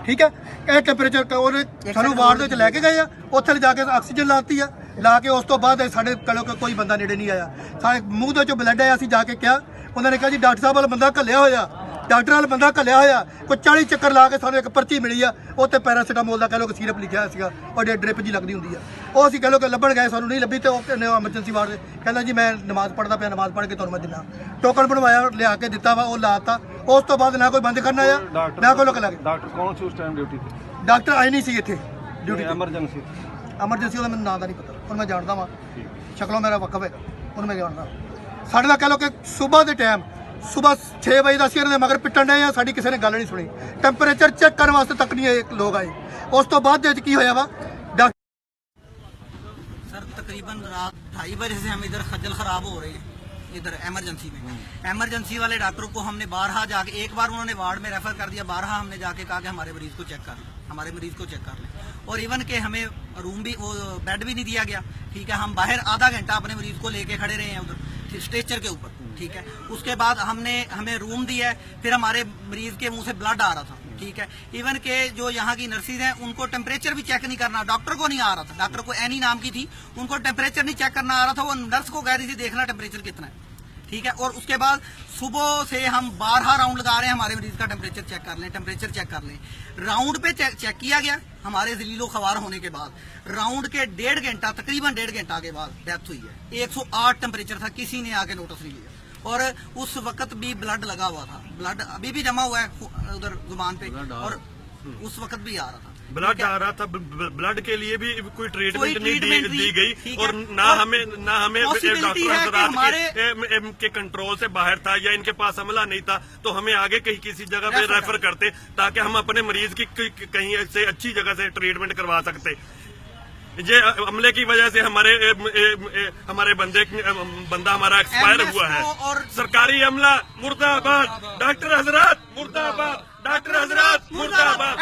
ठीक है। ਇਹ ਟੈਂਪਰੇਚਰ ਉਹਨੇ ਸਾਨੂੰ ਵਾਰਡ ਦੇ ਵਿੱਚ ਲੈ ਕੇ ਗਏ ਆ, ਉੱਥੇ ਜਾ ਕੇ ਆਕਸੀਜਨ ਲਾਤੀ ਆ, ਲਾ ਕੇ ਉਸ ਤੋਂ ਬਾਅਦ ਸਾਡੇ ਕੋਲ ਕੋਈ ਬੰਦਾ ਨੇੜੇ ਨਹੀਂ ਆਇਆ। ਸਾਡੇ ਮੂੰਹ ਦੇ ਚੋਂ ਬਲੱਡ ਆਇਆ, ਅਸੀਂ ਜਾ ਕੇ ਕਿਹਾ, ਉਹਨਾਂ ਨੇ ਕਿਹਾ ਜੀ ਡਾਕਟਰ ਸਾਹਿਬ ਵਾਲਾ ਬੰਦਾ ਘੱਲਿਆ ਹੋਇਆ, ਡਾਕਟਰ ਵਾਲਾ ਬੰਦਾ ਘੱਲਿਆ ਹੋਇਆ। ਕੋਈ 40 ਚੱਕਰ ਲਾ ਕੇ ਸਾਨੂੰ ਇੱਕ ਪਰਚੀ ਮਿਲੀ ਆ, ਉੱਤੇ ਪੈਰਾਸੀਟਾਮੋਲ ਦਾ ਕਹਿ ਲਓ ਕਿ ਸੀਰਪ ਲਿਖਿਆ ਸੀਗਾ ਔਰ ਡ੍ਰਿਪ ਜੀ ਲੱਗਦੀ ਹੁੰਦੀ ਆ। ਉਹ ਅਸੀਂ ਕਹਿ ਲਓ ਕਿ ਲੱਭਣ ਗਏ, ਸਾਨੂੰ ਨਹੀਂ ਲੱਭੀ ਤੇ ਉਹ ਐਮਰਜੈਂਸੀ ਵਾਰਡ ਦੇ ਕਹਿੰਦਾ ਜੀ ਮੈਂ ਨਮਾਜ਼ ਪੜ੍ਹਦਾ ਪਿਆ, ਨਮਾਜ਼ ਪੜ੍ਹ ਕੇ ਤੁਹਾਨੂੰ ਮੈਂ ਦਿੰਦਾ। ਟੋਕਨ ਬਣਵਾਇਆ, ਲਿਆ ਕੇ ਦਿੱਤਾ ਵਾ, ਉਹ ਲਾਤਾ। ਉਸ ਤੋਂ ਬਾਅਦ ਨਾ ਕੋਈ ਬੰਦ ਕਰਨਾ ਆ ਨਾ ਕੋਈ ਲੋਕ ਲੱਗੇ। ਡਾਕਟਰ ਕੌਣ ਸੀ ਉਸ ਟਾਈਮ ਡਿਊਟੀ ਤੇ? ਡਾਕਟਰ ਆਏ ਨਹੀਂ ਸੀ ਇੱਥੇ ਡਿਊਟੀ। ਐਮਰਜੈਂਸੀ ਉਹਦਾ ਮੈਨੂੰ ਨਾਂ ਦਾ ਨਹੀਂ ਪਤਾ, ਹੁਣ ਮੈਂ ਜਾਣਦਾ ਵਾਂ, ਸ਼ਕਲੋਂ ਮੇਰਾ ਵਕਫ ਹੈ, ਹੁਣ ਮੈਂ ਜਾਣਦਾ। ਸਾਡੇ ਦਾ ਕਹਿ ਲਓ ਕਿ ਸਵੇਰ ਦੇ ਟਾਈਮ ਸੁਬਹ 6 ਵਜੇ ਦਾ ਅਸੀਂ ਇਹਨਾਂ ਦੇ ਮਗਰ ਪਿੱਟਣ ਡਏ ਆ, ਸਾਡੀ ਕਿਸੇ ਨੇ ਗੱਲ ਨਹੀਂ ਸੁਣੀ। ਟੈਂਪਰੇਚਰ ਚੈੱਕ ਕਰਨ ਵਾਸਤੇ ਤੱਕ ਨਹੀਂ ਇਹ ਲੋਕ ਆਏ। ਉਸ ਤੋਂ ਬਾਅਦ ਦੇ ਵਿੱਚ ਕੀ ਹੋਇਆ ਵਾ सर तकरीबन रात 2:30 बजे से हम इधर खज्जल खराब हो रहे हैं इधर एमरजेंसी में। एमरजेंसी वाले डॉक्टर को हमने बारहा जाके, एक बार उन्होंने वार्ड में रेफर कर दिया, बारहा हमने जाके कहा कि हमारे मरीज को चेक कर लें, हमारे मरीज को चेक कर लें। और इवन के हमें रूम भी, वो बेड भी नहीं दिया गया। ठीक है, हम बाहर आधा घंटा अपने मरीज को लेके खड़े रहे हैं उधर स्ट्रेचर के ऊपर। ठीक है, उसके बाद हमें रूम दिया है, फिर हमारे मरीज के मुंह से ब्लड आ रहा था। ठीक है, इवन के जो यहाँ की नर्सिस हैं उनको टेम्परेचर भी चेक नहीं करना, डॉक्टर को नहीं आ रहा था। डॉक्टर को एनी नाम की थी, उनको टेम्परेचर नहीं चेक करना आ रहा था, वो नर्स को कह रही थी देखना टेम्परेचर कितना है। ठीक है, और उसके बाद सुबह से हम 12 राउंड लगा रहे हैं, हमारे मरीज का टेम्परेचर चेक कर लें, टेम्परेचर चेक कर लें। राउंड पे चेक किया गया हमारे जलीलो खवार होने के बाद, राउंड के 1.5 घंटा, तकरीबन 1.5 घंटा के बाद डेथ हुई है। 108 टेम्परेचर था, किसी ने आके नोटिस नहीं लिया। और उस वक्त भी ब्लड लगा हुआ था, ब्लड अभी भी जमा हुआ है उधर जुबान पे, और उस वक्त भी आ रहा था, ब्लड आ रहा था। ब्लड के लिए भी कोई ट्रीटमेंट नहीं दी गई, और ना हमें डॉक्टर के कंट्रोल से बाहर था या इनके पास हमला नहीं था, तो हमें आगे कहीं किसी जगह पे रेफर करते ताकि हम अपने मरीज की कहीं से अच्छी जगह से ट्रीटमेंट करवा सकते। ये हमले की वजह से हमारे बंदा हमारा एक्सपायर हुआ है। और सरकारी हमला मुर्दाबाद, डॉक्टर हजरात मुर्दाबाद, डॉक्टर हजरात मुर्दाबाद।